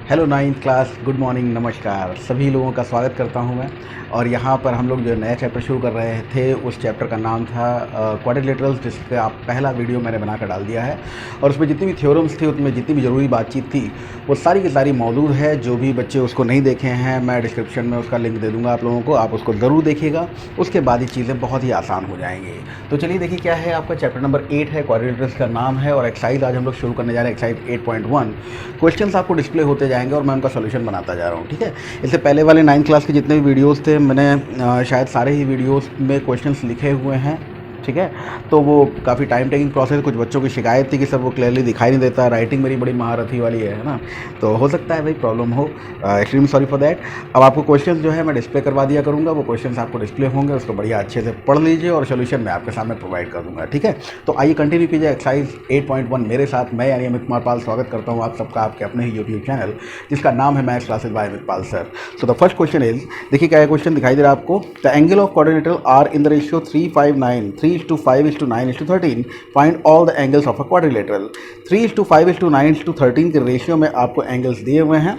Hello ninth class, good morning, नमस्कार। सभी लोगों का स्वागत करता हूं मैं। और यहाँ पर हम लोग जो नया चैप्टर शुरू कर रहे थे, उस चैप्टर का नाम था क्वाड्रिलेटरल्स, जिसका आप पहला वीडियो मैंने बनाकर डाल दिया है। और उसमें जितनी भी थ्योरम्स थी, उसमें जितनी भी ज़रूरी बातचीत थी, वो सारी की सारी मौजूद है। जो भी बच्चे उसको नहीं देखे हैं, मैं डिस्क्रिप्शन में उसका लिंक दे दूँगा आप लोगों को, आप उसको ज़रूर देखिएगा। उसके बाद ही चीज़ें बहुत ही आसान हो जाएंगी। तो चलिए देखिए क्या है। आपका चैप्टर नंबर 8 है, क्वाड्रिलेटरल्स का नाम है। और एक्सरसाइज आज हम लोग शुरू करने जा रहे हैं, एक्सरसाइज 8.1। क्वेश्चंस आपको डिस्प्ले होते जाएंगे और मैं उनका सॉल्यूशन बनाता जा रहा हूँ, ठीक है। इससे पहले वाले 9th क्लास के जितने भी वीडियोस थे, मैंने शायद सारे ही वीडियोस में क्वेश्चंस लिखे हुए हैं, ठीक है। तो वो काफ़ी टाइम टेकिंग प्रोसेस, कुछ बच्चों की शिकायत थी कि सर वो क्लियरली दिखाई नहीं देता, राइटिंग मेरी बड़ी महारथी वाली है ना। तो हो सकता है भाई प्रॉब्लम हो, एक्सट्रीम सॉरी फॉर दैट। अब आपको क्वेश्चंस जो है मैं डिस्प्ले करवा दिया करूँगा, वो क्वेश्चंस आपको डिस्प्ले होंगे, उसको बढ़िया अच्छे से पढ़ लीजिए और सोल्यूशन मैं आपके सामने प्रोवाइड कर दूँगा, ठीक है। तो आइए कंटिन्यू कीजिए एक्सरसाइज 8.1 मेरे साथ। मैं यानी अमित कुमार पाल स्वागत करता हूँ आप सबका आपके अपने ही यूट्यूब चैनल, जिसका नाम है maths classes by Amit Pal sir. So the first question is, देखिए क्या क्वेश्चन दिखाई दे रहा है आपको। The angle of quadrilateral are in the ratio 3:5:9, 3:5:9:13। Find all the angles of a quadrilateral. 3:5:9:13 के रेशियो में आपको एंगल्स दिए हुए हैं,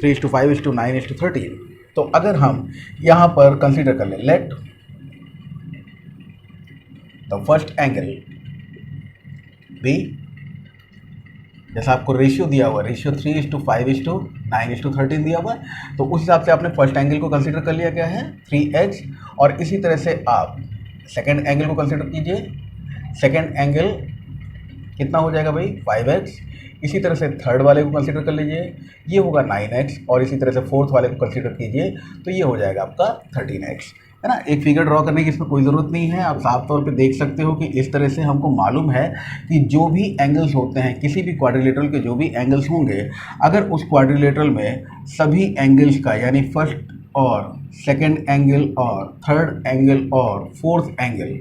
3:5:9:13। तो अगर हम यहाँ पर कंसीडर कर लें, let the first angle be, जैसा आपको रेशियो दिया हुआ है, रेशियो 3:5:9:13 दिया हुआ है, तो उस हिसाब से आपने फर्स्ट एंगल को कंसीडर कर लिया गया है 3x। और इसी तरह से आप सेकेंड एंगल को कंसीडर कीजिए। सेकेंड एंगल कितना हो जाएगा भाई, 5x। इसी तरह से थर्ड वाले को कंसीडर कर लीजिए, ये होगा 9x। और इसी तरह से फोर्थ वाले को कंसीडर कीजिए, तो ये हो जाएगा आपका 13x, है ना। एक फिगर ड्रॉ करने की इसमें कोई ज़रूरत नहीं है, आप साफ तौर पे देख सकते हो कि इस तरह से हमको मालूम है कि जो भी एंगल्स होते हैं, किसी भी क्वाड्रिलेटरल के जो भी एंगल्स होंगे, अगर उस क्वाड्रिलेटरल में सभी एंगल्स का, यानी फर्स्ट और सेकेंड एंगल और थर्ड एंगल और फोर्थ एंगल,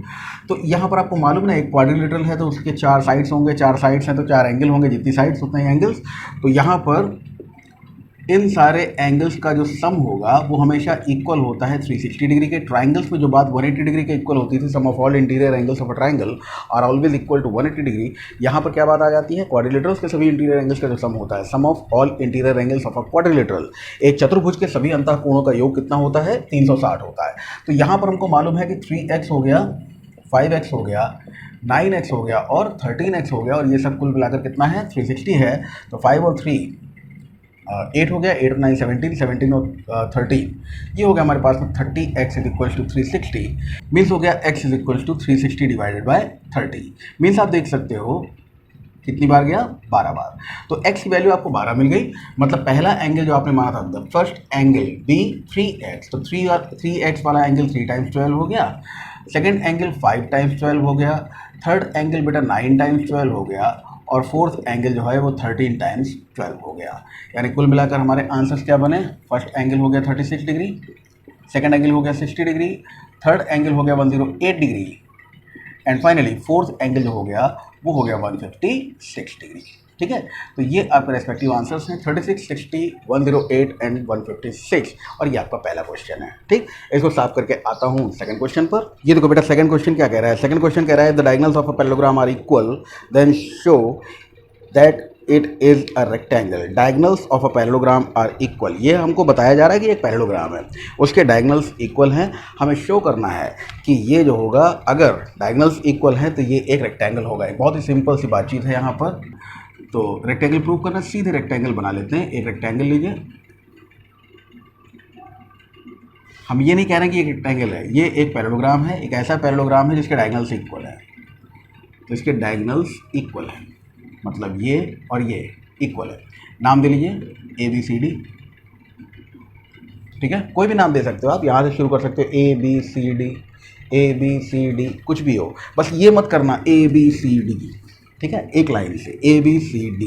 तो यहाँ पर आपको मालूम ना, एक क्वाड्रिलेटरल है तो उसके 4 साइड्स होंगे, 4 साइड्स हैं तो 4 एंगल होंगे, जितनी साइड्स उतने ही एंगल्स। तो यहाँ पर इन सारे एंगल्स का जो सम होगा वो हमेशा इक्वल होता है 360 डिग्री के। ट्राइंगल्स में जो बात 180 डिग्री के इक्वल होती थी, sum of all interior angles of a triangle are always equal to 180 degree, यहाँ पर क्या बात आ जाती है, क्वाड्रिलेटरल्स के सभी इंटीरियर एंगल्स का जो सम होता है, sum of all interior angles of a quadrilateral. एक चतुर्भुज के सभी अंतःकोणों का योग कितना होता है, 360 होता है। तो यहाँ पर हमको मालूम है कि 3x हो गया, 5x हो गया, 9x हो गया और 13x हो गया, और ये सब कुल मिलाकर कितना है, 360 है। तो 5 और 3 8 हो गया, 8 और 9 17, 17 और 13, ये हो गया हमारे पास में 30x is equals to 360। Means हो गया x is equals to 360 divided by 30। Means आप देख सकते हो कितनी बार गया, 12 बार। तो x की वैल्यू आपको 12 मिल गई। मतलब पहला एंगल जो आपने माना था, the first angle B 3x, तो 3x वाला एंगल 3 टाइम्स 12 हो गया। सेकेंड एंगल 5 टाइम्स 12 हो गया। थर्ड एंगल बेटा 9 टाइम्स 12 हो गया। और फोर्थ एंगल जो है वो 13 टाइम्स 12 हो गया। यानी कुल मिलाकर हमारे आंसर्स क्या बने, फर्स्ट एंगल हो गया 36 डिग्री, सेकेंड एंगल हो गया 60 डिग्री, थर्ड एंगल हो गया 108 degree, and finally fourth angle जो हो गया वो हो गया 156 डिग्री, ठीक है। तो ये आपके रेस्पेक्टिव आंसर्स हैं, 36, 60, 108 एंड 156। और ये आपका पहला क्वेश्चन है, ठीक। इसको साफ करके आता हूँ सेकंड क्वेश्चन पर। ये देखो बेटा, सेकंड क्वेश्चन क्या कह रहा है। सेकंड क्वेश्चन कह रहा है, the diagonals of a parallelogram are equal, then show that it is a rectangle. Diagonals of a parallelogram are equal, ये हमको बताया जा रहा है कि एक पैरेललोग्राम है, उसके डायगोनल्स इक्वल हैं। हमें शो करना है कि ये जो होगा, अगर डायगोनल्स इक्वल हैं तो ये एक रेक्टेंगल होगा। एक बहुत ही सिंपल सी बातचीत है यहाँ पर। तो रेक्टेंगल प्रूव करना, सीधे रेक्टेंगल बना लेते हैं। एक रेक्टेंगल लीजिए, हम ये नहीं कह रहे हैं कि एक रेक्टेंगल है, ये एक पैरेललोग्राम है, एक ऐसा पैरेललोग्राम है जिसके डायगोनल्स इक्वल है। तो इसके डायगोनल्स इक्वल हैं, मतलब ये और ये इक्वल है। नाम दे लीजिए ABCD, ठीक है। कोई भी नाम दे सकते हो आप, यहाँ से शुरू कर सकते हो ABCD, कुछ भी हो, बस ये मत करना ABCD, ठीक है, एक लाइन से ABCD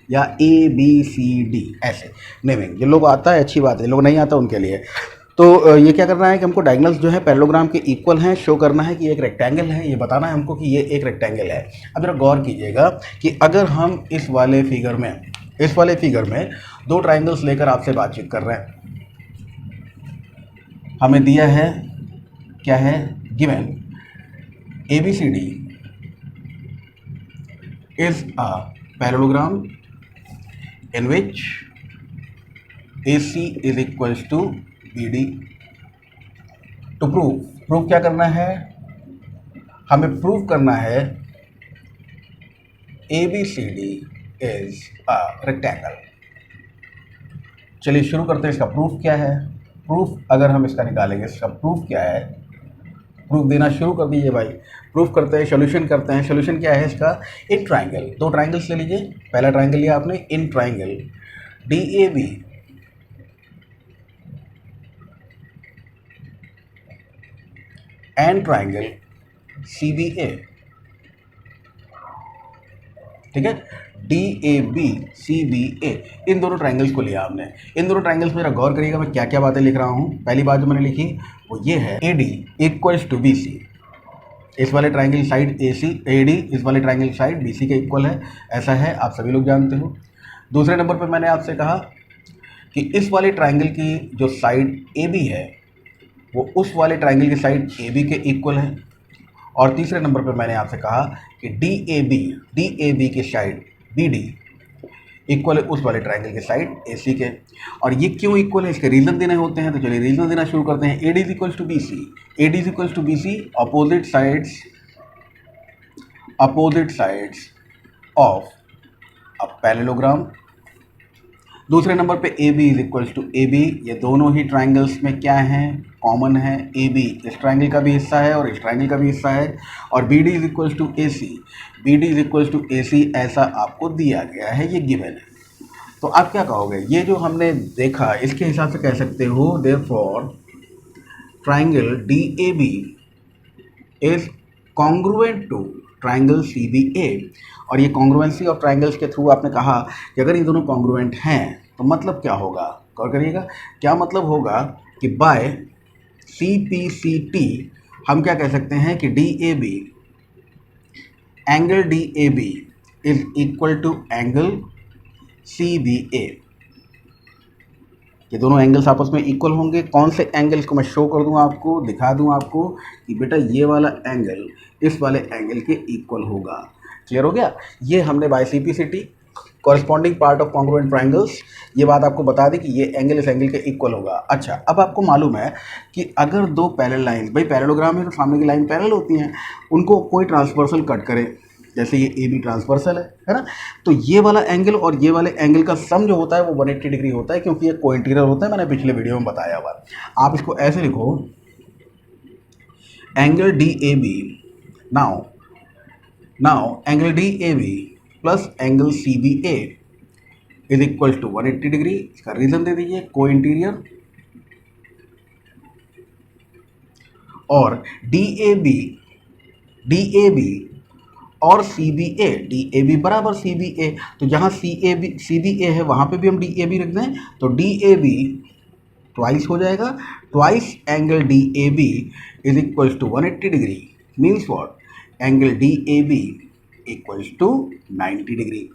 या ABCD ऐसे नेमिंग। जिन लोग आता है अच्छी बात है, जिन लोग नहीं आता उनके लिए। तो ये क्या करना है कि हमको डायगोनल्स जो है पैरेललोग्राम के इक्वल हैं, शो करना है कि एक रेक्टेंगल है, ये बताना है हमको कि ये एक रेक्टेंगल है। अब जरा गौर कीजिएगा कि अगर हम इस वाले फिगर में दो ट्राइंगल्स लेकर आपसे बातचीत कर रहे हैं, हमें दिया है क्या है, given ABCD is a parallelogram, in which AC is equals to BD। To prove क्या करना है, हमें प्रूव करना है ABCD इज अ रेक्टेंगल। चलिए शुरू करते हैं। इसका प्रूफ क्या है? प्रूफ अगर हम इसका निकालेंगे, इसका प्रूफ क्या है, प्रूफ देना शुरू कर दीजिए भाई। प्रूफ करते हैं, सोल्यूशन करते हैं। सोल्यूशन क्या है इसका? इन ट्राइंगल, दो ट्राइंगल्स ले लीजिए। पहला ट्राइंगल लिया आपने, in triangle DAB and triangle CBA। ठीक है, DAB CBA, इन दोनों ट्राइंगल्स को लिया आपने। इन दोनों ट्राइंगल्स में जरा गौर करिएगा मैं क्या क्या बातें लिख रहा हूँ। पहली बात जो मैंने लिखी वो ये है, AD इक्वल्स टू BC। इस वाले ट्राइंगल साइड AD इस वाले ट्राइंगल साइड BC के इक्वल है, ऐसा है, आप सभी लोग जानते हो। दूसरे नंबर पर मैंने आपसे कहा कि इस वाले ट्राइंगल की जो साइड AB है वो उस वाले ट्राइंगल की साइड AB के इक्वल है। और तीसरे नंबर पर मैंने आपसे कहा कि DAB की साइड BD इक्वल है उस वाले ट्राइंगल के साइड AC के। और ये क्यों इक्वल है, इसके रीज़न देने होते हैं, तो चलिए रीज़न देना शुरू करते हैं। AD is equals to BC, opposite sides of a parallelogram. दूसरे नंबर पे AB is equals to AB, ये दोनों ही ट्राइंगल्स में क्या हैं, कॉमन है। AB इस ट्राइंगल का भी हिस्सा है और इस ट्राइंगल का भी हिस्सा है। और BD is equals to AC, ऐसा आपको दिया गया है, ये गिवन है। तो आप क्या कहोगे, ये जो हमने देखा इसके हिसाब से कह सकते हो therefore triangle DAB is congruent to triangle CBA। और ये कॉन्ग्रुएंसी ऑफ ट्राइंगल्स के थ्रू आपने कहा कि अगर ये दोनों कॉन्ग्रुएंट हैं तो मतलब क्या होगा, गौर करिएगा। क्या मतलब होगा कि बाय CPCT हम क्या कह सकते हैं कि angle DAB is equal to angle CBA। ये दोनों एंगल्स आपस में इक्वल होंगे। कौन से एंगल्स को मैं शो कर दूं आपको, दिखा दूं आपको कि बेटा ये वाला एंगल इस वाले एंगल के इक्वल होगा। क्लियर हो गया? ये हमने बाय CPCT corresponding part of congruent triangles, ये बात आपको बता दी कि ये एंगल इस एंगल के इक्वल होगा। अच्छा, अब आपको मालूम है कि अगर दो पैरेलल लाइंस, भाई पैरेललोग्राम है तो सामने की लाइन पैरेलल होती हैं, उनको कोई ट्रांसवर्सल कट करे, जैसे ये AB ट्रांसवर्सल है ना, तो ये वाला एंगल और ये वाले एंगल का सम जो होता है वो 180 डिग्री होता है, क्योंकि ये कोइंटीरियर होता है, मैंने पिछले वीडियो में बताया हुआ। आप इसको ऐसे लिखो, angle DAB, now angle DAB plus angle CBA is equal to 180 degree. इसका रीजन दे दीजिए, कोइंटीरियर। और DAB और CBA, DAB बराबर CBA, तो जहाँ CBA है वहाँ पे भी हम DAB रख दें, तो DAB ट्वाइस हो जाएगा। Twice angle DAB is equals to 180 degree, means what, angle DAB equals to 90 degree.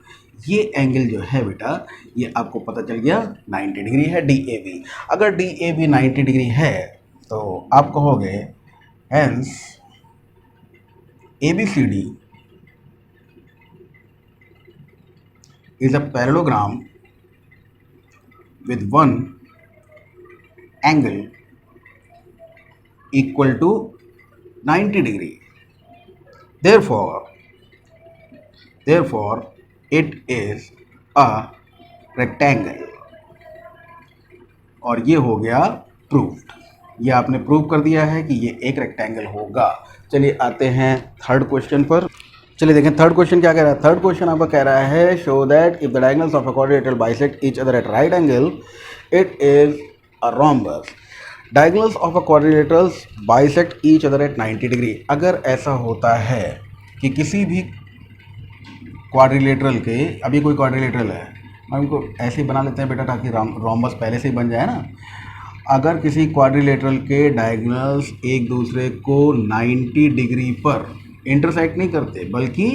ये एंगल जो है बेटा, ये आपको पता चल गया 90 डिग्री है DAB। अगर DAB 90 डिग्री है तो आप कहोगे hence ABCD is a parallelogram with one angle equal to 90 degree. Therefore it is a rectangle। और ये हो गया प्रूव्ड, ये आपने प्रूव कर दिया है कि ये एक रेक्टेंगल होगा। चलिए आते हैं थर्ड क्वेश्चन पर। चलिए देखें थर्ड क्वेश्चन क्या कह रहा है। थर्ड क्वेश्चन आपका कह रहा है show that if the diagonals of a quadrilateral bisect each other at right angle it is a rhombus. Diagonals of a quadrilaterals bisect each other eight 90 degree. अगर ऐसा होता है कि किसी भी क्वाड्रिलेटरल के, अभी कोई क्वाड्रिलेटरल है, हम इनको ऐसे ही बना लेते हैं बेटा ताकि रोम्बस पहले से ही बन जाए ना। अगर किसी क्वाड्रिलेटरल के डायगोनल्स एक दूसरे को 90 डिग्री पर इंटरसेक्ट नहीं करते बल्कि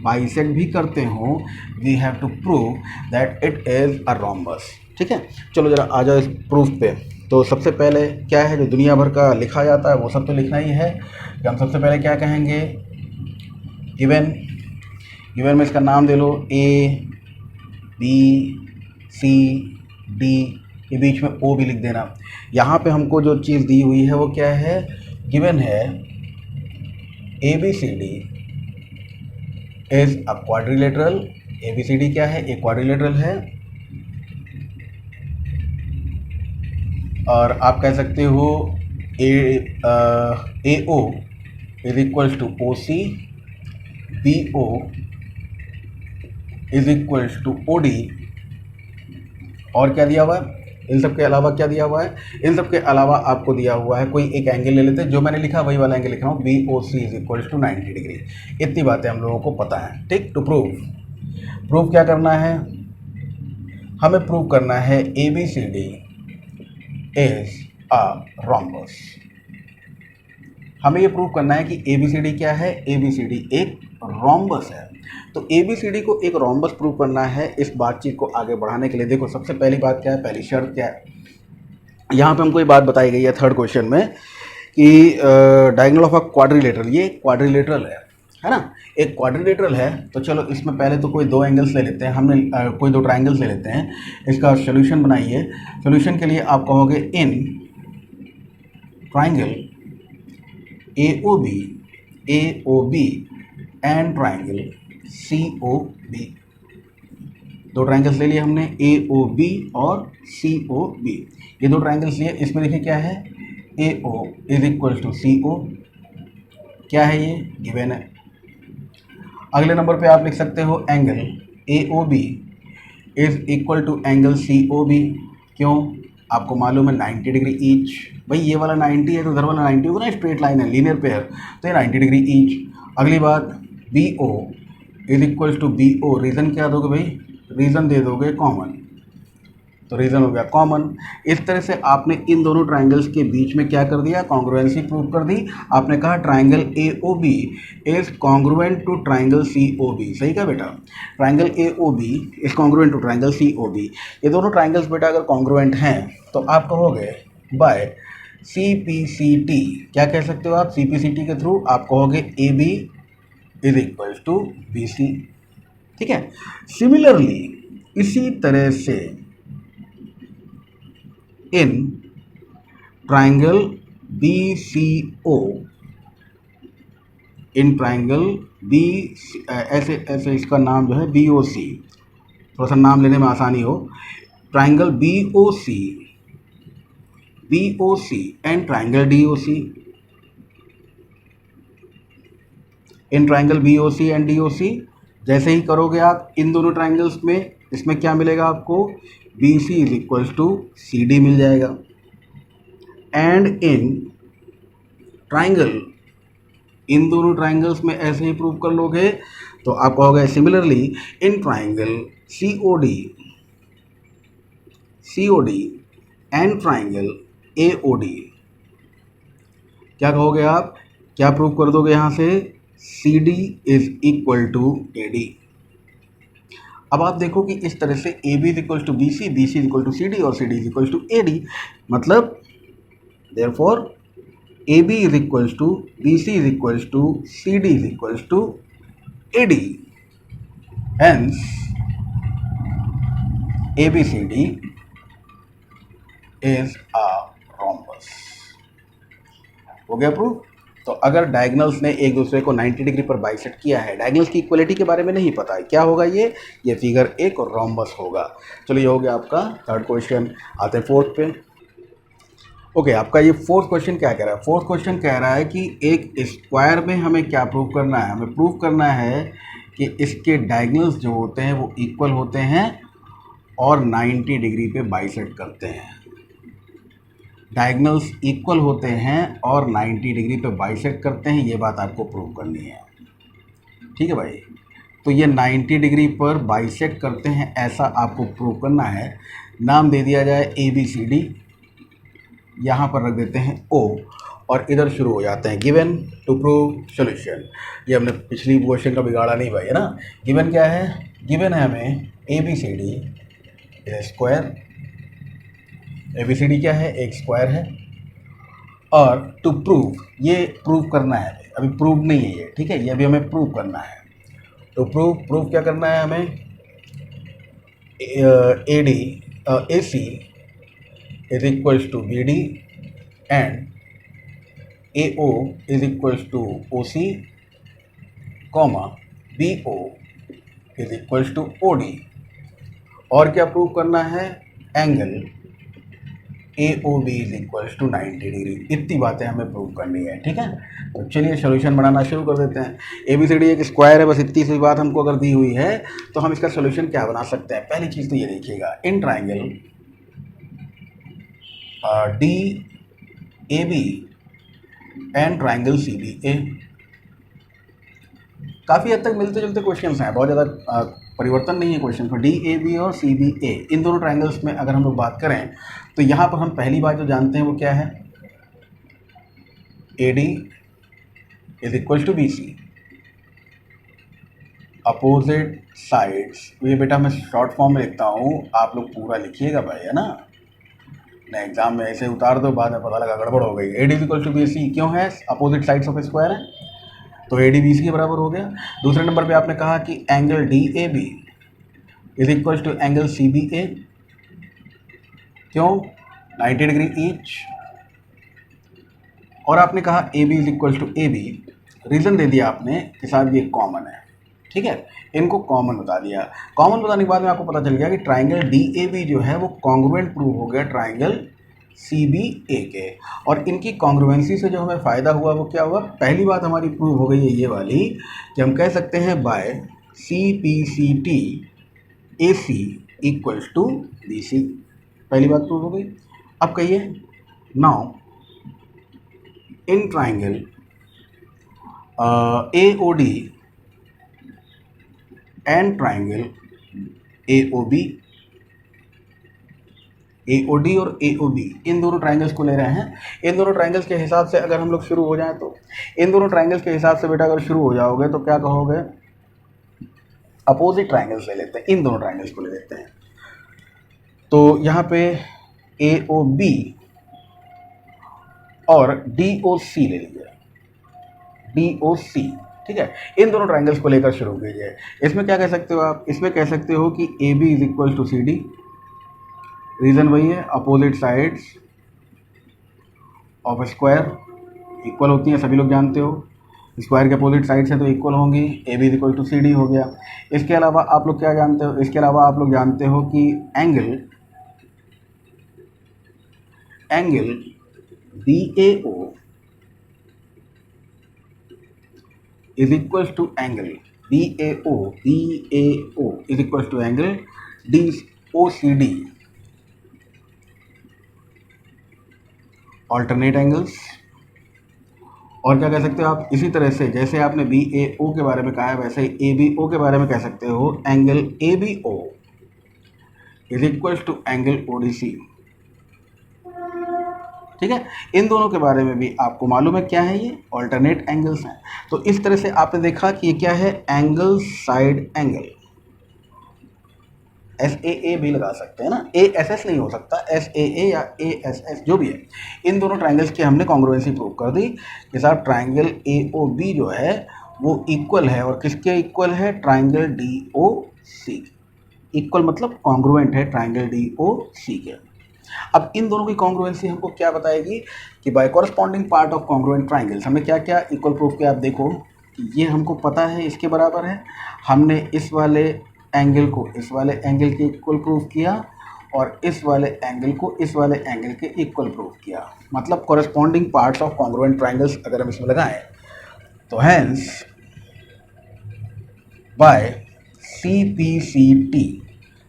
बाइसेक्ट भी करते हों, we have to prove that it is a rhombus. ठीक है, चलो जरा आ जाओ इस प्रूफ पे। तो सबसे पहले क्या है जो दुनिया भर का लिखा जाता है वो सब तो लिखना ही है कि हम सबसे पहले क्या कहेंगे, गिवन में इसका नाम दे लो A B सी डी, के बीच में ओ भी लिख देना। यहाँ पे हमको जो चीज़ दी हुई है वो क्या है, गिवन है A B C D is a quadrilateral. A B C D क्या है, एक क्वाड्रिलेटरल है। और आप कह सकते हो A O is equals to O C, B O is equals to O D. और क्या दिया हुआ है, इन सब के अलावा क्या दिया हुआ है, इन सब के अलावा आपको दिया हुआ है कोई एक एंगल ले लेते हैं, जो मैंने लिखा वही वाला एंगल लिख रहा हूँ, B O C is equals to 90 degree. इतनी बातें हम लोगों को पता है, ठीक। टू प्रूव क्या करना है, हमें प्रूव करना है A B C D is a rhombus. हमें ये प्रूव करना है कि ए बी सी डी क्या है, ए बी सी डी एक रोम्बस है। तो ए बी सी डी को एक रोम्बस प्रूव करना है। इस बातचीत को आगे बढ़ाने के लिए देखो सबसे पहली बात क्या है, पहली शर्त क्या है, यहाँ पे हमको ये बात बताई गई है थर्ड क्वेश्चन में कि डायगोनल ऑफ अ क्वाड्रिलेटरल, ये क्वाड्रिलेटरल है ना, एक क्वाड्रिलेटरल है। तो चलो इसमें पहले तो कोई दो एंगल्स ले लेते हैं, हमने कोई दो ट्राइंगल्स ले लेते हैं, इसका सोल्यूशन बनाइए। सोल्यूशन के लिए आप कहोगे in triangle A O B and triangle C O B. दो ट्राइंगल्स ले लिए हमने, ए ओ बी और सी ओ बी। ये दो ट्राइंगल्स लिए, इसमें देखिए क्या है, ए O is equal to C ओ, क्या है ये गिवन है। अगले नंबर पे आप लिख सकते हो angle A O B is equal to angle C O B. क्यों, आपको मालूम है 90 डिग्री ईच। भाई ये वाला 90 है तो उधर वाला 90 होगा ना, स्ट्रेट लाइन है, लीनियर पेयर, तो ये 90 डिग्री ईच। अगली बात B O is equal to B O, reason क्या दोगे भाई, रीज़न दे दोगे कॉमन, तो रीज़न हो गया कॉमन। इस तरह से आपने इन दोनों ट्राइंगल्स के बीच में क्या कर दिया, कॉन्ग्रुएंसी प्रूव कर दी। आपने कहा triangle A O B is congruent to triangle C O B. सही कहा बेटा, triangle A O B is congruent to triangle C O B. ये दोनों ट्राइंगल्स बेटा अगर कॉन्ग्रुएंट हैं तो आप कहोगे by C P C T, क्या कह सकते हो आप, सी पी सी टी के थ्रू आप कहोगे A B is equal to B C. ठीक है, सिमिलरली इसी तरह से in triangle B C O, in triangle B ऐसे ऐसे इसका नाम जो है बी ओ सी, थोड़ा सा नाम लेने में आसानी हो, triangle B O C and triangle D O C, in triangle B O C and D O C. जैसे ही करोगे आप इन दोनों ट्राइंगल्स में, इसमें क्या मिलेगा आपको, B C is equal to C D मिल जाएगा। एंड इन ट्राइंगल, इन दोनों ट्राइंगल्स में ऐसे ही प्रूव कर लोगे तो आप कहोगे similarly in triangle C O D and triangle A O D, क्या कहोगे आप, क्या प्रूव कर दोगे यहाँ से, C D is equal to A D. अब आप देखो कि इस तरह से A B is equal to B C is equal to C D और C D is equal to A D, मतलब therefore A B is equal to B C is equal to C D is equal to A D. Hence A B C D is a rhombus. हो गया proof. तो अगर diagonals ने एक दूसरे को 90 degree पर बाइसेक्ट किया है, डायगोनल्स की इक्वलिटी के बारे में नहीं पता है, क्या होगा ये फिगर एक रोम्बस होगा। चलिए हो गया आपका थर्ड क्वेश्चन। आते हैं फोर्थ पे। ओके, आपका ये फोर्थ क्वेश्चन क्या कह रहा है, फोर्थ क्वेश्चन कह रहा है कि एक स्क्वायर में हमें क्या प्रूव करना है, हमें प्रूव करना है कि इसके डायगोनल्स जो होते हैं वो इक्वल होते हैं और 90 डिग्री पे बाइसेक्ट करते हैं। डायगोनल्स इक्वल होते हैं और 90 डिग्री पे बाइसेक्ट करते हैं, ये बात आपको प्रूव करनी है। ठीक है भाई, तो ये 90 डिग्री पर बाइसेक्ट करते हैं ऐसा आपको प्रूव करना है। नाम दे दिया जाए ए बी सी डी, यहाँ पर रख देते हैं ओ और इधर शुरू हो जाते हैं गिवन टू प्रूव सॉल्यूशन। ये हमने पिछली क्वेश्चन का बिगाड़ा नहीं भाई, है ना। गिवन क्या है, गिवन है हमें A B C D square, A B C D क्या है, एक स्क्वायर है। और टू प्रूव, ये प्रूव करना है, अभी प्रूव नहीं है ये, ठीक है, ये अभी हमें प्रूव करना है। टू प्रूव क्या करना है हमें, A D A C is equals to B D and A O is equals to O C comma B O is equals to O D. और क्या प्रूव करना है? Angle A O B is equals to 90 degree. इतनी बातें हमें prove करनी है, ठीक है। तो चलिए सोल्यूशन बनाना शुरू कर देते हैं। ए बी सी डी एक स्क्वायर है, बस इतनी सी बात हमको अगर दी हुई है तो हम इसका सोल्यूशन क्या बना सकते हैं। पहली चीज़ तो ये देखिएगा, in triangle D A B and triangle C B A. काफ़ी हद तक मिलते जुलते क्वेश्चंस हैं, बहुत ज़्यादा परिवर्तन नहीं है क्वेश्चन में। डी ए बी और सी बी ए, इन दोनों ट्राइंगल्स में अगर हम लोग बात करें तो यहाँ पर हम पहली बात जो जानते हैं वो क्या है, A D is equal to B C, opposite sides. ये बेटा मैं शॉर्ट फॉर्म में लिखता हूँ, आप लोग पूरा लिखिएगा भाई, है ना। नहीं एग्जाम में ऐसे उतार दो, बाद में पता लगा गड़बड़ हो गई। A D is equal to B C क्यों है? अपोजिट साइड्स ऑफ स्क्वायर है, तो ए डी बी सी के बराबर हो गया। दूसरे नंबर पे आपने कहा कि angle D A B is equal to angle C B A, क्यों? 90 डिग्री ईच। और आपने कहा A B is equal to A B, reason दे दिया आपने कि साहब ये कॉमन है, ठीक है। इनको कॉमन बता दिया। कॉमन बताने के बाद में आपको पता चल गया कि ट्राइंगल डी ए बी जो है वो कॉन्ग्रुएंट प्रूव हो गया ट्राइंगल सी बी ए के। और इनकी कॉन्ग्रुएंसी से जो हमें फ़ायदा हुआ वो क्या हुआ? पहली बात हमारी प्रूव हो गई है ये वाली कि हम कह सकते हैं by C P C T A C equals to B C. पहली बात प्रूव हो गई। अब कहिए, now in triangle A O D and triangle A O B, A O D और ए ओ बी, इन दोनों ट्राइंगल्स को ले रहे हैं। इन दोनों ट्राइंगल्स के हिसाब से अगर हम लोग शुरू हो जाएं तो इन दोनों ट्राइंगल्स के हिसाब से बेटा अगर शुरू हो जाओगे तो क्या कहोगे? अपोजिट ट्राइंगल्स ले लेते हैं, इन दोनों ट्राइंगल्स को ले लेते हैं। तो यहाँ पे ए ओ बी और डी ओ सी ले लीजिए, डी ओ सी, ठीक है। इन दोनों ट्राइंगल्स को लेकर शुरू कीजिए। इसमें क्या कह सकते हो आप? इसमें कह सकते हो कि A B is equal to C D, reason वही है, opposite sides of square equal होती हैं, सभी लोग जानते हो। स्क्वायर के अपोजिट साइड्स है तो इक्वल होंगी। A B is equal to C D हो गया। इसके अलावा आप लोग क्या जानते हो? इसके अलावा आप लोग जानते हो कि angle B A O is equal to angle B A O is equal to angle D O C D, alternate angles. और क्या कह सकते हो आप? इसी तरह से जैसे आपने बी ए ओ के बारे में कहा है वैसे ही ए बी ओ के बारे में कह सकते हो, angle A B O is equal to angle O D C, ठीक है। इन दोनों के बारे में भी आपको मालूम है क्या है, ये ऑल्टरनेट एंगल्स हैं। तो इस तरह से आपने देखा कि ये क्या है, angle side angle. S A भी लगा सकते हैं ना, ए एस एस नहीं हो सकता, एस ए या ए एस एस जो भी है। इन दोनों ट्राइंगल्स की हमने कॉन्ग्रुएंसी प्रूव कर दी कि साहब ट्राइंगल ए ओ बी जो है वो इक्वल है, और किसके इक्वल है? ट्राइंगल डी ओ सी। इक्वल मतलब कॉन्ग्रुएंट है ट्राइंगल डी ओ सी के। अब इन दोनों की कॉन्ग्रुएंसी हमको क्या बताएगी कि बाय corresponding part of congruent triangles हमने क्या क्या इक्वल प्रूफ किया। आप देखो कि ये हमको पता है इसके बराबर है, हमने इस वाले एंगल को इस वाले एंगल के इक्वल प्रूफ किया और इस वाले एंगल को इस वाले एंगल के इक्वल प्रूफ किया। मतलब corresponding parts of congruent triangles अगर हम इसमें लगाएं तो हैंस बाय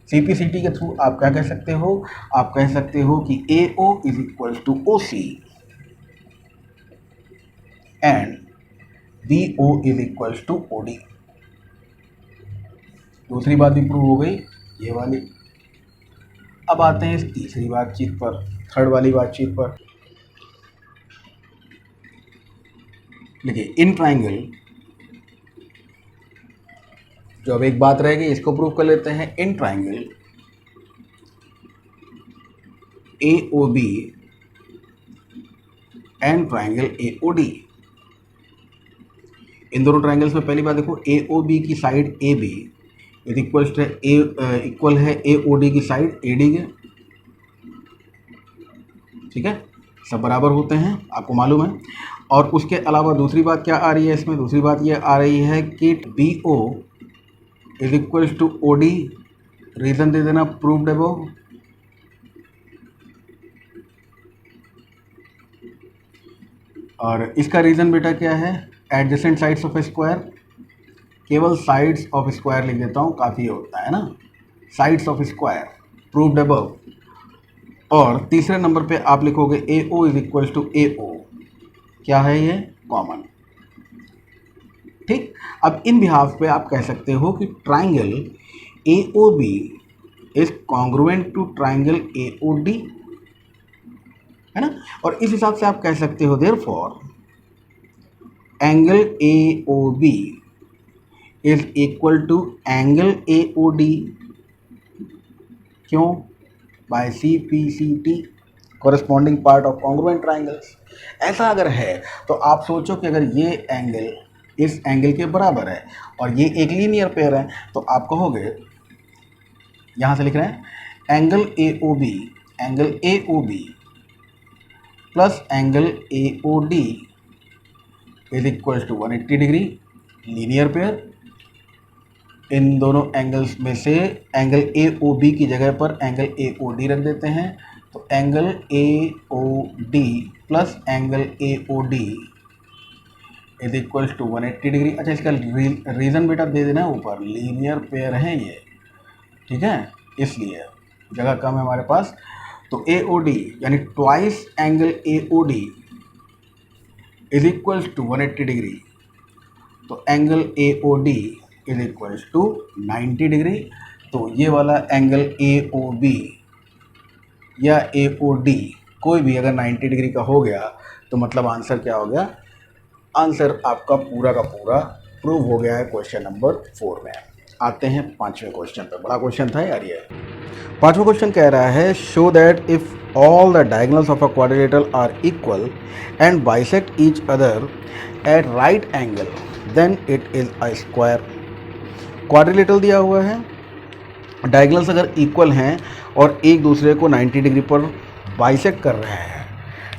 CPCT के थ्रू आप क्या कह सकते हो? आप कह सकते हो कि AO is equal to OC and BO is equal to OD। दूसरी बात भी प्रूव हो गई, ये वाली। अब आते हैं इस तीसरी बातचीत पर, थर्ड वाली बातचीत पर। देखिए इन ट्राइंगल जो अब एक बात रहेगी इसको प्रूव कर लेते हैं। In triangle AOB and triangle AOD, इन दोनों ट्राइंगल्स में पहली बात देखो AOB की साइड AB इज इक्वल है ए ओ डी की साइड ए डी के, ठीक है, सब बराबर होते हैं, आपको मालूम है। और उसके अलावा दूसरी बात क्या आ रही है इसमें, दूसरी बात ये आ रही है कि B O is equals to O D, reason दे देना प्रूव्ड अबव। और इसका रीज़न बेटा क्या है, एडजेसेंट साइड्स ऑफ स्क्वायर, केवल साइड्स ऑफ स्क्वायर लिख देता हूँ, काफ़ी होता है ना, sides of square proved above. और तीसरे नंबर पे आप लिखोगे A O is equals to A O, क्या है ये, कॉमन। ठीक, अब इन बिहाफ पे आप कह सकते हो कि triangle A O B is congruent to triangle A O D, है ना। और इस हिसाब से आप कह सकते हो therefore angle A O B is equal to angle A O D, क्यों, by C P C T, corresponding part of congruent triangles. ऐसा अगर है तो आप सोचो कि अगर ये एंगल इस एंगल के बराबर है और ये एक लीनियर पेयर है, तो आप कहोगे, यहाँ से लिख रहे हैं angle A O B, angle A O B plus angle A O D is equal to 180 degree, linear pair. इन दोनों एंगल्स में से एंगल ए ओ बी की जगह पर एंगल ए ओ डी रख देते हैं, तो angle A O D plus angle A O D is equals to 180 degree. अच्छा, इसका रीज़न बेटा दे देना ऊपर, लीनियर पेयर है ये, ठीक है, इसलिए जगह कम है हमारे पास। तो ए ओ डी यानी twice angle A O D is equals to 180 degree, तो angle A O D is equals to 90 degree. तो ये वाला एंगल ए ओ बी या ए ओ डी कोई भी अगर 90 डिग्री का हो गया तो मतलब आंसर क्या हो गया, आंसर आपका पूरा का पूरा प्रूव हो गया है क्वेश्चन नंबर 4 में। आते हैं 5वें क्वेश्चन पे, बड़ा क्वेश्चन था यार ये। 5वां क्वेश्चन कह रहा है show that if all the diagonals of a quadrilateral are equal and bisect each other at right angle then it is a square. Quadrilateral दिया हुआ है, डायगोनल्स अगर इक्वल हैं और एक दूसरे को 90 डिग्री पर बाइसेक्ट कर रहे हैं,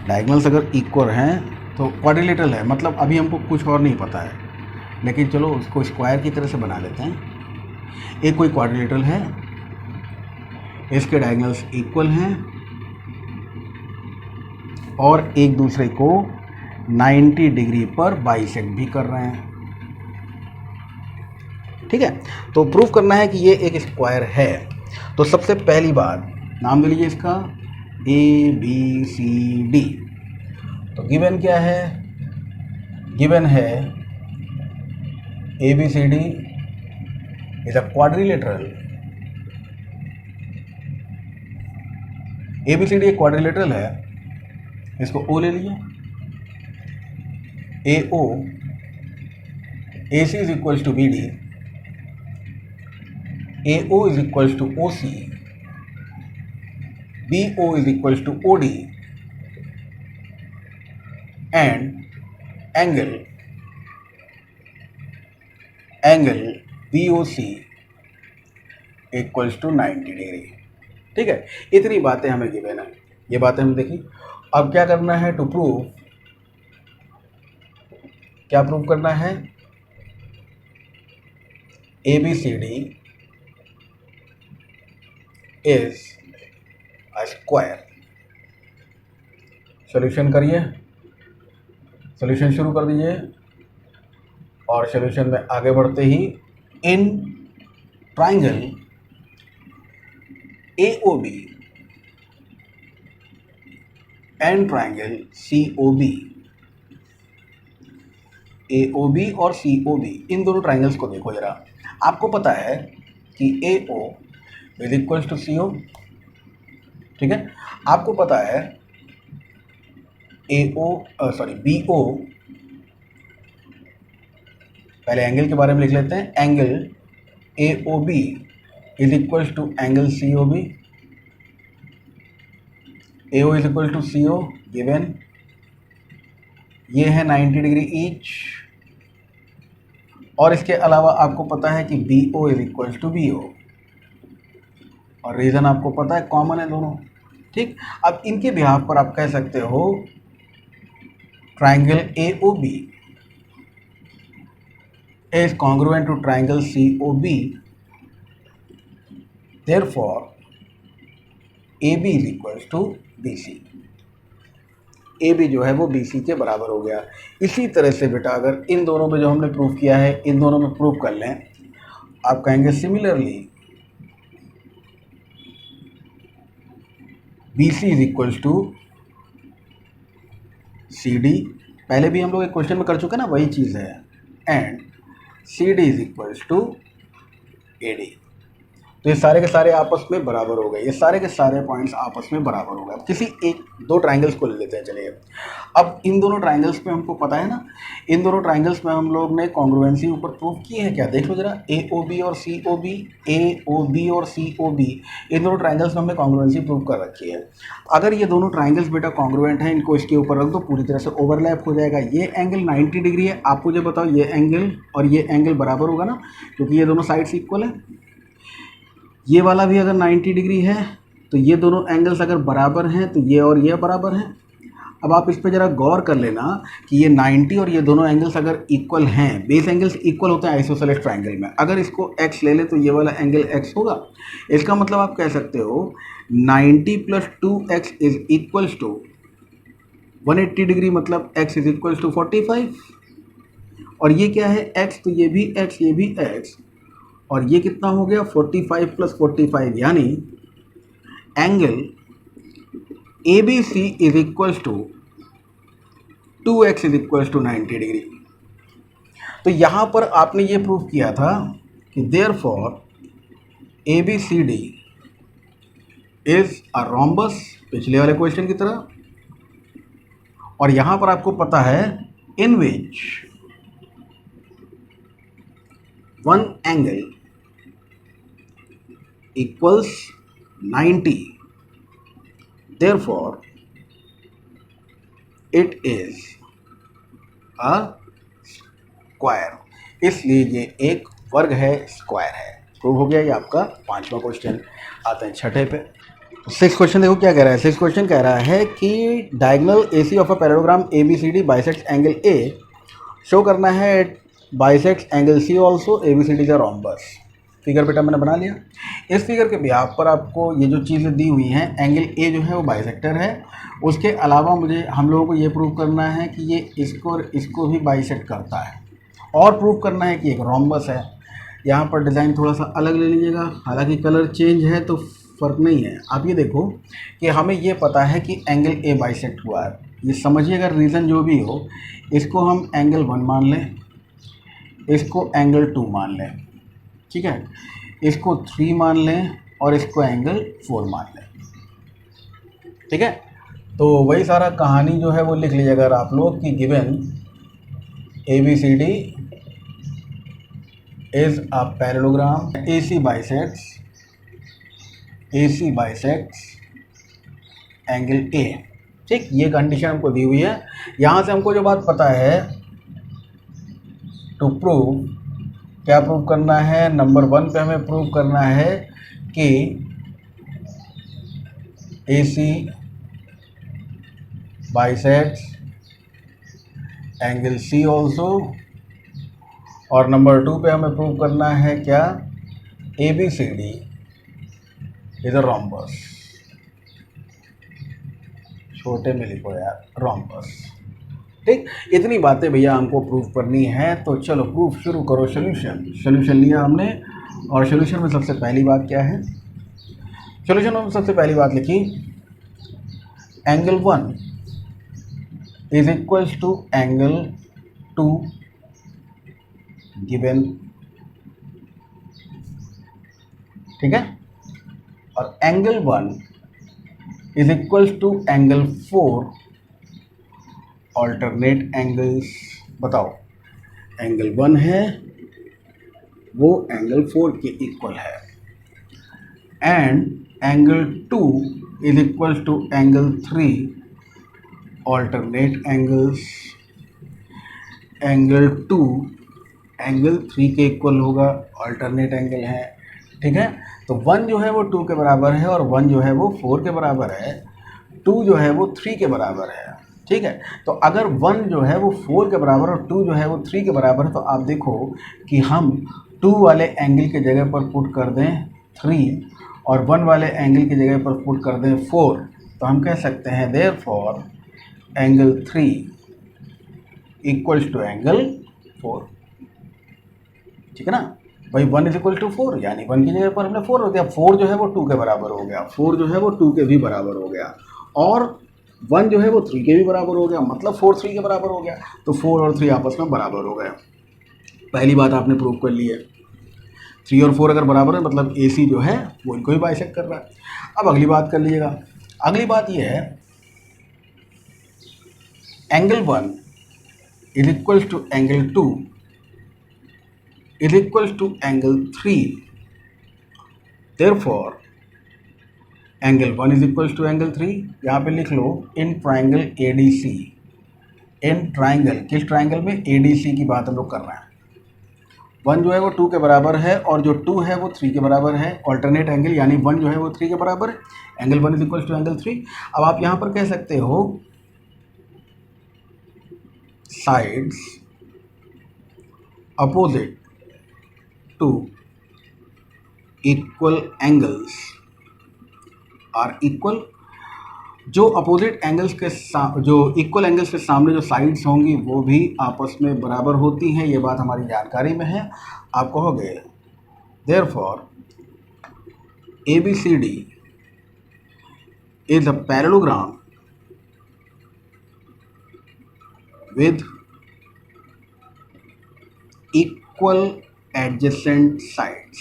डायगोनल्स अगर इक्वल हैं तो क्वाड्रिलेटरल है, मतलब अभी हमको कुछ और नहीं पता है, लेकिन चलो उसको स्क्वायर की तरह से बना लेते हैं। एक कोई क्वाड्रिलेटरल है, इसके डायगोनल्स इक्वल हैं और एक दूसरे को 90 डिग्री पर बाइसेक्ट भी कर रहे हैं, ठीक है। तो प्रूफ करना है कि ये एक स्क्वायर है। तो सबसे पहली बात, नाम दे लीजिए इसका ए बी सी डी। तो गिवन क्या है, गिवन है A B C D is a quadrilateral, A B C D एक क्वाड्रिलेटरल है, इसको ओ ले लीजिए, A O, A C is equals to B D, A O is equals to O C, B O is equals to O D and angle B O C equals to 90 degree, ठीक है। इतनी बातें हमें given है, ये बातें हमने देखी। अब क्या करना है, टू प्रूव, क्या प्रूव करना है, A B C D is a square. Solution करिए, सॉल्यूशन शुरू कर दीजिए और सॉल्यूशन में आगे बढ़ते ही in triangle A O B and triangle C O B, A O B और सी ओ बी, इन दोनों ट्राइंगल्स को देखो जरा। आपको पता है कि ए O is equals to C ओ, ठीक है। आपको पता है ए ओ सॉरी बी ओ, पहले एंगल के बारे में लिख लेते हैं, angle A O B is equals to angle C O B, A O is equal to C O given, ये है 90 डिग्री ईच और इसके अलावा आपको पता है कि B O is equals to B O, और रीज़न आपको पता है कॉमन है दोनों। ठीक, अब इनके बिहाफ पर आप कह सकते हो triangle A O B is congruent to triangle COB, therefore AB is equals to BC। AB जो है वो BC के बराबर हो गया। इसी तरह से बेटा अगर इन दोनों में जो हमने प्रूफ किया है इन दोनों में प्रूफ कर लें, आप कहेंगे similarly BC is equals to CD, पहले भी हम लोग एक क्वेश्चन में कर चुके ना, वही चीज़ है, and CD is equals to AD। तो ये सारे के सारे आपस में बराबर हो गए, ये सारे के सारे पॉइंट्स आपस में बराबर हो गए। अब किसी एक दो ट्राइंगल्स को ले लेते हैं। चलिए, अब इन दोनों ट्राइंगल्स पे हमको पता है ना, इन दोनों ट्राइंगल्स में हम लोग ने कॉन्ग्रुएंसी ऊपर प्रूव की है क्या, देख लो जरा, AOB और COB, AOB और COB, इन दोनों ट्राइंगल्स में हमने कॉन्ग्रुएंसी प्रूव कर रखी है। अगर ये दोनों ट्राइंगल्स बेटा कॉन्ग्रुएंट हैं, इनको इसके ऊपर रख दो, पूरी तरह से ओवरलैप हो जाएगा। ये एंगल 90 डिग्री है, आप मुझे बताओ ये एंगल और ये एंगल बराबर होगा ना, क्योंकि ये दोनों साइड्स इक्वल है। ये वाला भी अगर 90 डिग्री है तो ये दोनों एंगल्स अगर बराबर हैं तो ये और ये बराबर हैं। अब आप इस पे ज़रा गौर कर लेना कि ये 90 और ये दोनों एंगल्स अगर इक्वल हैं, बेस एंगल्स इक्वल होते हैं आइसोसेलेस ट्राइंगल में, अगर इसको x ले ले तो ये वाला एंगल x होगा। इसका मतलब आप कह सकते हो 90 + 2x is equals to 180 degree, मतलब x इज इक्वल्स टू 45। और ये क्या है x, तो ये भी x, ये भी x, और ये कितना हो गया 45 + 45, यानी angle ABC is equals to 2x is equals to 90 degree. तो यहाँ पर आपने ये प्रूव किया था कि therefore ABCD is a rhombus, पिछले वाले क्वेश्चन की तरह। और यहाँ पर आपको पता है in which one angle equals 90, therefore it is a square, इसलिए ये एक वर्ग है, स्क्वायर है। प्रूव हो गया ये आपका 5वां क्वेश्चन। आते हैं छठे पे। 6 क्वेश्चन देखो क्या कह रहा है। 6 क्वेश्चन कह रहा है कि diagonal AC of a parallelogram ABCD bisects angle A, show करना है bisects angle C also, ABCD is a rhombus. Figure बेटा मैंने बना लिया। इस फिगर के बिहाफ पर आपको ये जो चीज़ें दी हुई हैं, एंगल ए जो है वो बाइसेक्टर है, उसके अलावा मुझे हम लोगों को ये प्रूव करना है कि ये इसको और इसको भी बाइसेक्ट करता है, और प्रूव करना है कि एक रोम्बस है। यहाँ पर डिज़ाइन थोड़ा सा अलग ले लीजिएगा, हालांकि कलर चेंज है तो फ़र्क नहीं है। आप ये देखो कि हमें ये पता है कि एंगल ए बाइसेक्ट हुआ है, ये समझिएगा, रीज़न जो भी हो, इसको हम एंगल 1 मान लें, इसको एंगल 2 मान लें, ठीक है, इसको 3 मान लें और इसको एंगल 4 मान लें, ठीक है। तो वही सारा कहानी जो है वो लिख लीजिएगा आप लोग कि given ABCD is a parallelogram AC bisects angle A। ठीक, ये कंडीशन हमको दी हुई है। यहाँ से हमको जो बात पता है, टू प्रूव, क्या प्रूव करना है, नंबर 1 पे हमें प्रूव करना है कि AC bisects angle C also, और नंबर 2 पे हमें प्रूव करना है क्या, ABCD इज अ रोम्बस। छोटे में लिखो यार, रोम्बस। ठीक, इतनी बातें भैया हमको प्रूफ करनी है, तो चलो प्रूफ शुरू करो। सोल्यूशन लिया हमने, और सोल्यूशन में सबसे पहली बात क्या है, सोल्यूशन में सबसे पहली बात लिखी, angle 1 is equals to angle 2 given, ठीक है, और angle 1 is equals to angle 4 alternate angles. बताओ, एंगल 1 है वो एंगल 4 के इक्वल है, and angle 2 is equals to angle 3 alternate angles. Angle 2 angle 3 के इक्वल होगा, ऑल्टरनेट एंगल है, ठीक है। तो 1 जो है वो 2 के बराबर है और 1 जो है वो 4 के बराबर है, 2 जो है वो 3 के बराबर है, ठीक है। तो अगर 1 जो है वो 4 के बराबर और 2 जो है वो 3 के बराबर है, तो आप देखो कि हम 2 वाले एंगल के जगह पर पुट कर दें 3 और 1 वाले एंगल की जगह पर पुट कर दें 4, तो हम कह सकते हैं therefore angle 3 equals to angle 4, ठीक है ना भाई। 1 इज इक्वल टू 4, यानी 1 की जगह पर हमने 4 रख दिया। 4 जो है वो 2 के बराबर हो गया, 4 जो है वो 2 के भी बराबर हो गया, और 1 जो है वो 3 के भी बराबर हो गया, मतलब 4 3 के बराबर हो गया। तो 4 और 3 आपस में बराबर हो गए। पहली बात आपने प्रूव कर ली है। 3 और 4 अगर बराबर है मतलब AC जो है वो इनको ही बाइसेक्ट कर रहा है। अब अगली बात कर लीजिएगा। अगली बात ये है, angle 1 is equals to angle 2 is equals to angle 3, therefore angle 1 is equals to angle 3। यहाँ पे लिख लो in triangle ADC, in triangle, किस ट्राइंगल में? ADC की बात हम लोग कर रहे हैं। 1 जो है वो 2 के बराबर है और जो 2 है वो 3 के बराबर है, ऑल्टरनेट एंगल, यानी 1 जो है वो 3 के बराबर है, angle 1 is equals to angle 3। अब आप यहाँ पर कह सकते हो sides opposite to equal angles are equal. जो अपोजिट एंगल्स के जो इक्वल एंगल्स के सामने जो साइड्स होंगी वो भी आपस में बराबर होती हैं, ये बात हमारी जानकारी में है। आप कहोगे therefore ABCD is a parallelogram with equal adjacent sides।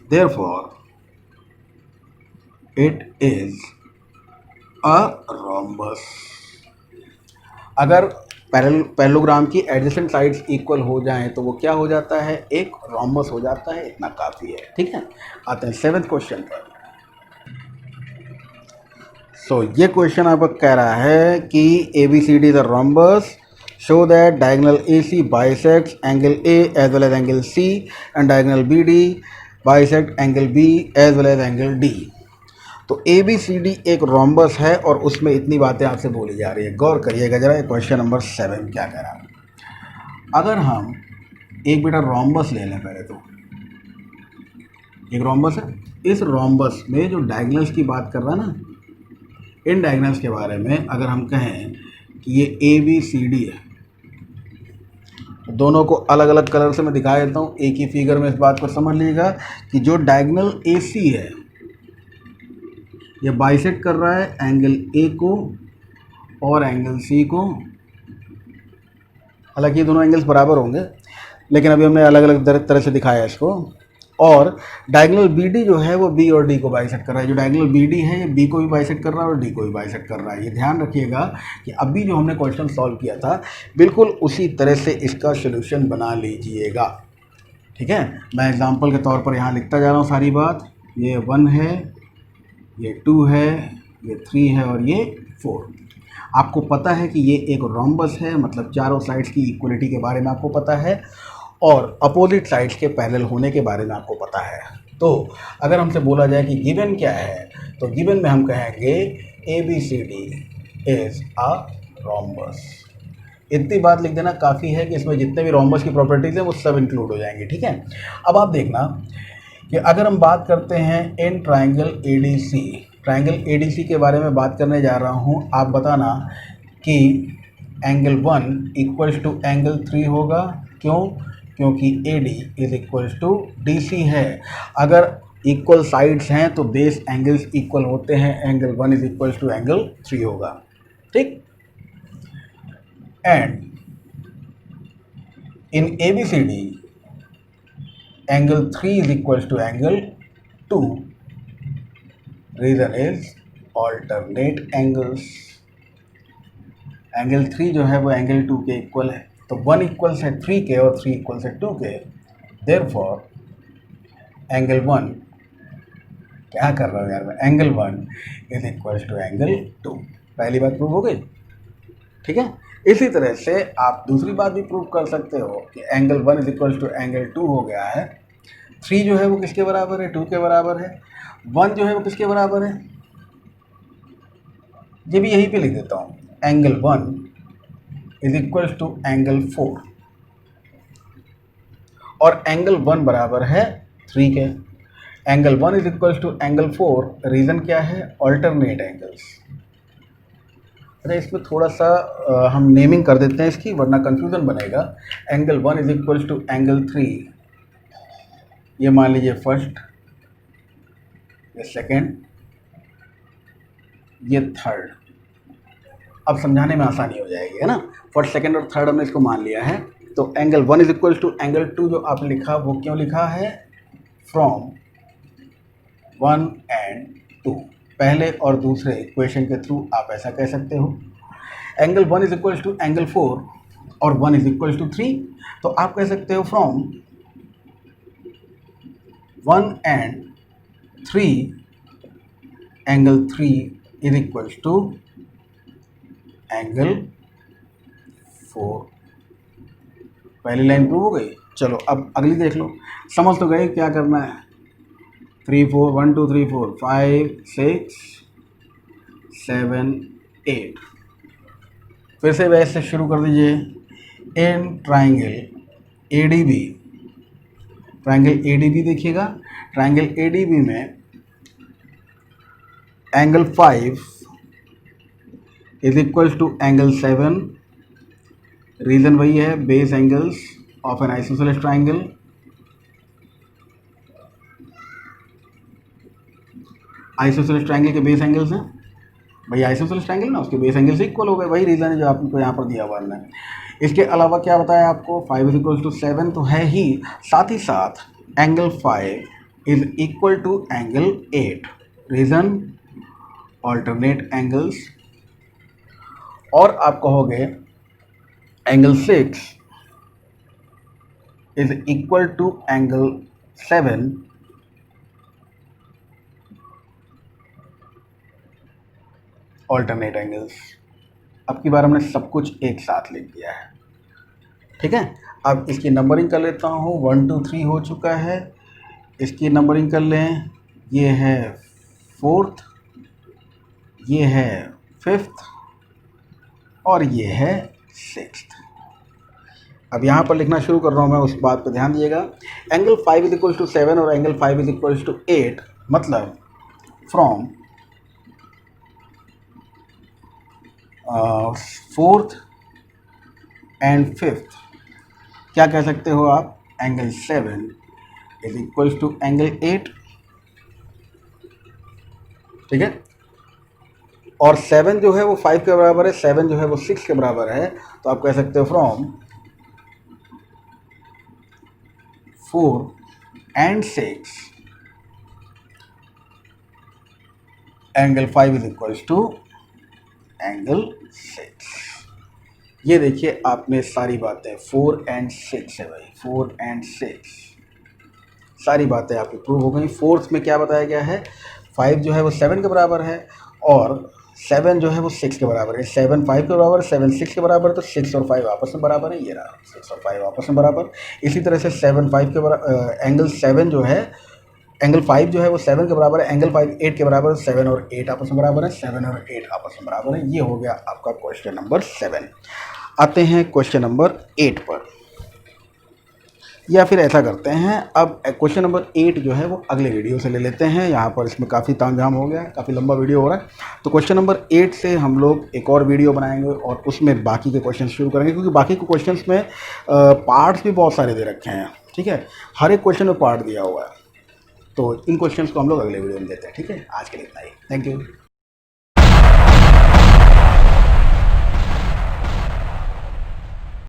Therefore, it is a rhombus। अगर पैरेललोग्राम की एडजेसेंट साइड्स इक्वल हो जाएं तो वो क्या हो जाता है? एक रोम्बस हो जाता है। इतना काफ़ी है, ठीक है। आते हैं 7th क्वेश्चन पर। ये क्वेश्चन आपको कह रहा है कि ABCD is a rhombus, show that diagonal AC bisects angle A as well as angle C and diagonal BD bisect angle B as well as angle D। तो ABCD एक rhombus है और उसमें इतनी बातें आपसे बोली जा रही है। गौर करिएगा जरा, क्वेश्चन नंबर 7 क्या कह रहा है। अगर हम एक बेटा रोम्बस ले लें, पहले तो एक रोम्बस है, इस रोम्बस में जो डायगोनल्स की बात कर रहा है ना, इन डायगोनल्स के बारे में अगर हम कहें कि ये ABCD है, दोनों को अलग अलग कलर से मैं दिखा देता हूँ, एक ही फिगर में इस बात को समझ लीजिएगा कि जो डायगोनल AC है ये बाइसेक्ट कर रहा है एंगल A को और एंगल C को। हालांकि ये दोनों एंगल्स बराबर होंगे, लेकिन अभी हमने अलग अलग तरह से दिखाया इसको। और डायगोनल BD जो है वो B और D को बाइसेक्ट कर रहा है। जो डायगोनल BD है ये B को भी बाइसेक्ट कर रहा है और D को भी बाइसेक्ट कर रहा है। ये ध्यान रखिएगा कि अभी जो हमने क्वेश्चन सॉल्व किया था बिल्कुल उसी तरह से इसका सोल्यूशन बना लीजिएगा, ठीक है। मैं एग्जांपल के तौर पर यहाँ लिखता जा रहा हूँ सारी बात। ये 1 है, ये 2 है, ये 3 है और ये 4। आपको पता है कि ये एक रोम्बस है, मतलब चारों साइड्स की इक्वलिटी के बारे में आपको पता है और अपोजिट साइड्स के पैरेलल होने के बारे में आपको पता है। तो अगर हमसे बोला जाए कि गिवन क्या है, तो गिवन में हम कहेंगे ABCD इज अ रोम्बस। इतनी बात लिख देना काफ़ी है कि इसमें जितने भी रोम्बस की प्रॉपर्टीज़ हैं वो सब इंक्लूड हो जाएंगी, ठीक है। अब आप देखना कि अगर हम बात करते हैं इन ट्राइंगल ADC, ट्राइंगल ADC के बारे में बात करने जा रहा हूँ। आप बताना कि एंगल 1 इक्वल्स टू एंगल 3 होगा। क्यों? क्योंकि AD is equals to DC है। अगर इक्वल साइड्स हैं तो बेस एंगल्स इक्वल होते हैं, angle 1 is equals to angle 3 होगा, ठीक। And in ABCD angle 3 is equals to angle 2। Reason is alternate angles. Angle 3 जो है वो एंगल 2 के इक्वल है, तो 1 इक्वल्स है 3 के और 3 इक्वल्स है 2 के। देयरफॉर एंगल 1, क्या कर रहा हूँ यार मैं, angle 1 is equals to angle 2। पहली बात प्रूव हो गई। ठीक है। इसी तरह से आप दूसरी बात भी प्रूव कर सकते हो कि angle 1 is equal to angle 2 हो गया है। 3 जो है वो किसके बराबर है, 2 के बराबर है। 1 जो है वो किसके बराबर है, ये भी यहीं पे लिख देता हूँ, angle 1 is equal to angle 4 और एंगल 1 बराबर है 3 के। Angle 1 is equal to angle 4, reason क्या है, ऑल्टरनेट एंगल्स। अरे इसमें थोड़ा सा हम नेमिंग कर देते हैं इसकी, वरना कंफ्यूजन बनेगा। Angle 1 is equal to angle 3, ये मान लीजिए फर्स्ट, ये सेकेंड, ये थर्ड। अब समझाने में आसानी हो जाएगी, है ना। फर्स्ट, सेकेंड और थर्ड हमने इसको मान लिया है। तो angle 1 is equal to angle 2 जो आपने लिखा वो क्यों लिखा है, फ्रॉम 1 एंड 2, पहले और दूसरे इक्वेशन के थ्रू आप ऐसा कह सकते हो। Angle 1 is equal to angle 4 और 1 इज इक्वल टू 3, तो आप कह सकते हो from 1 and 3 angle 3 is equal to angle 4। पहली लाइन प्रूव हो गई। चलो अब अगली देख लो, समझ तो गए क्या करना है। 3 4 1 2 3 4 5 6 7 8, फिर से वैसे शुरू कर दीजिए। In triangle ADB, triangle ADB देखिएगा, ट्राइंगल ADB में angle 5 is equal to angle 7, reason वही है, base angles of an isosceles triangle. Isosceles triangle के बेस एंगल्स हैं भाई, आइसोसेलेस ट्राइंगल ना, उसके बेस एंगल से इक्वल हो गए, वही रीज़न है जो आपको यहाँ पर दिया हुआ है। इसके अलावा क्या बताया आपको, 5 इज इक्वल टू 7 तो है ही, साथ ही साथ angle 5 is equal to angle 8, reason alternate angles. और आप कहोगे angle 6 is equal to angle 7, alternate angles. अब की बार हमने सब कुछ एक साथ लिख दिया है, ठीक है। अब इसकी नंबरिंग कर लेता हूँ, 1 2 3 हो चुका है। इसकी नंबरिंग कर लें, ये है 4th, ये है 5th और ये है 6th। अब यहाँ पर लिखना शुरू कर रहा हूँ मैं, उस बात पर ध्यान दीजिएगा। एंगल 5 इज इक्वल टू 7 और एंगल 5 इज इक्वल टू 8, मतलब फ्रॉम 4th एंड 5th क्या कह सकते हो आप, angle 7 is equal to angle 8, ठीक है। और 7 जो है वो 5 के बराबर है, 7 जो है वो 6 के बराबर है, तो आप कह सकते हो from 4 and 6 angle 5 is equal to angle 6। ये देखिए आपने सारी बातें, 4 एंड 6 है भाई, 4 एंड 6 सारी बातें आपकी प्रूव हो गई। 4th में क्या बताया गया है, 5 जो है वो 7 के बराबर है और 7 जो है वो 6 के बराबर है। 7 5 के बराबर, 7 6 के बराबर, तो 6 और 5 आपस में बराबर है, ये रहा 6 और 5 आपस में बराबर। इसी तरह से 7 5 के बराबर, एंगल 7 जो है, एंगल 5 जो है वो 7 के बराबर है, एंगल 5 8 के बराबर है, 7 और 8 आपस में बराबर है, 7 और 8 आपस में बराबर है। ये हो गया आपका क्वेश्चन नंबर 7। आते हैं क्वेश्चन नंबर 8 पर, या फिर ऐसा करते हैं, अब क्वेश्चन नंबर 8 जो है वो अगले वीडियो से ले लेते हैं। यहाँ पर इसमें काफ़ी तामझाम हो गया है, काफ़ी लंबा वीडियो हो रहा है, तो क्वेश्चन नंबर 8 से हम लोग एक और वीडियो बनाएंगे और उसमें बाकी के क्वेश्चन शुरू करेंगे, क्योंकि बाकी के क्वेश्चंस में पार्ट्स भी बहुत सारे दे रखे हैं, ठीक है। हर एक क्वेश्चन में पार्ट दिया हुआ है, तो इन क्वेश्चंस को हम लोग अगले वीडियो में देते हैं, ठीक है। आज के लिए इतना ही, थैंक यू।